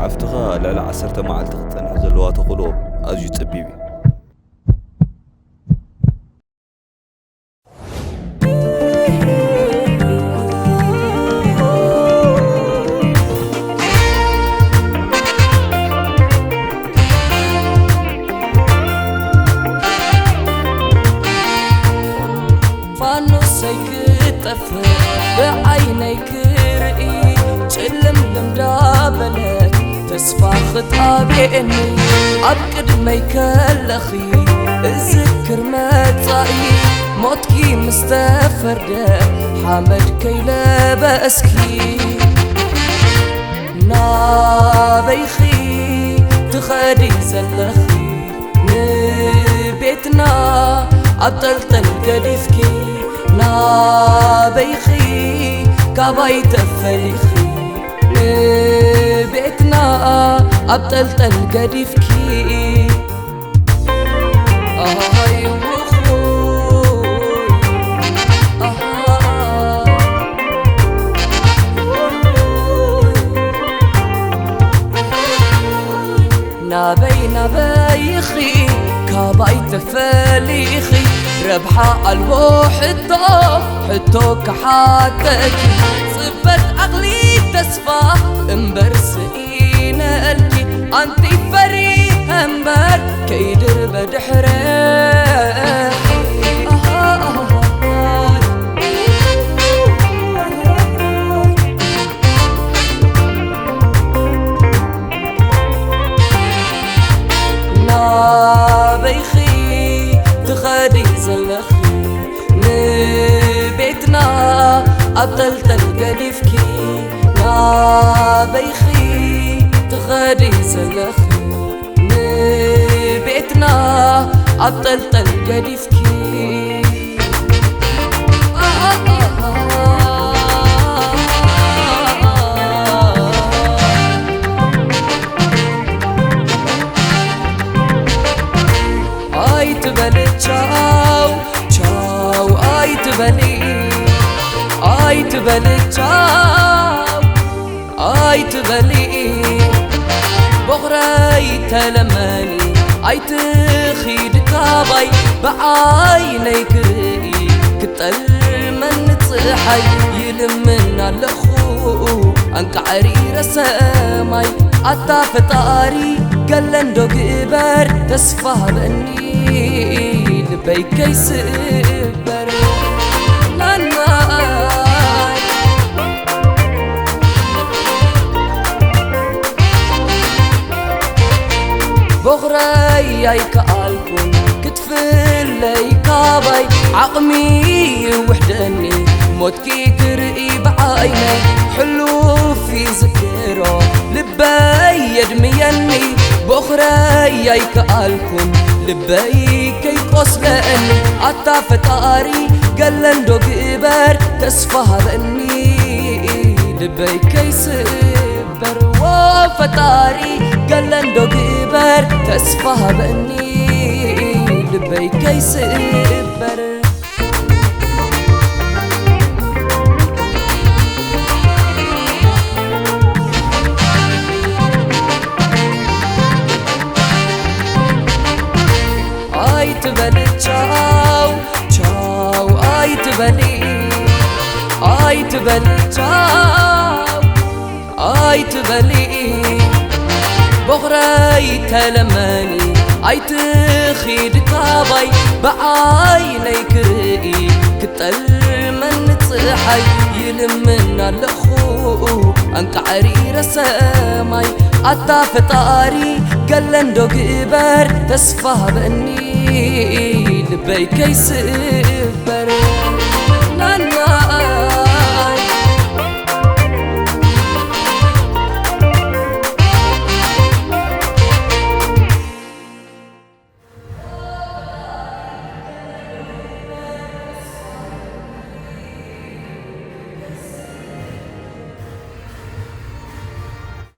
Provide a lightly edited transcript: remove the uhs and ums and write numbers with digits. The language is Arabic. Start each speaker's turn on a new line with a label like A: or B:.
A: عفتها لا عسرت معلت تنح زلوات قلوب أزي تبيبي
B: بعينيك رئي تلم لمدابلك تسفى خطابيني أبقد ما يكلخي الذكر متعي موتكي مستفردة حمد كيلا بأسكي نابيخي تخدي زلخي نبيتنا أبطلت القديفكي نابيخي كاباي تفليخي بيتنا أبطلت القديفكي آي وخوي نابيخي كاباي تفليخي ربحة الوح حتو كحاتك صبت أغلي تسفى امبرسئين قلبي أنتي فري همبر كيدر بدحرك نابيخي تخدي زلخي نبيتنا أبطلت القديفكي نابيخي تخدي زلخي نبيتنا أبطلت القديفكي آي تبلي تشاو تشاو آي تبلي آي تبلي تشاو آي تبلي بغراي تلماني آي تخيد كاباي بعينيك رئي كتل من تصحي يلمنا الأخو أنك عرير سماي أتا فطاري قلندو قبر تسفه بأني لبيك يسبر ناناي بغراي يكالكم كتفلي كاباي عقمي وحدني موتكي كرئي بعيني حلو في ذكره لبي يدميني بغراي يكالكم لبي كي قصلاني أتا فطاري قلندو قبر تسفه بأني لبي كي سبر وفطاري قلندو قبر تسفه بأني لبي كي سبر آي تبلي تشاو تشاو آي تبلي آي تبلي تشاو آي تبلي بغراي تلماني آي تخيد كاباي بعينيك رئي كتل من تصحي يلمنا الأخو أنك عرير سماي أتا فطاري قلندو قبر تسفه بأني لبيك يسبر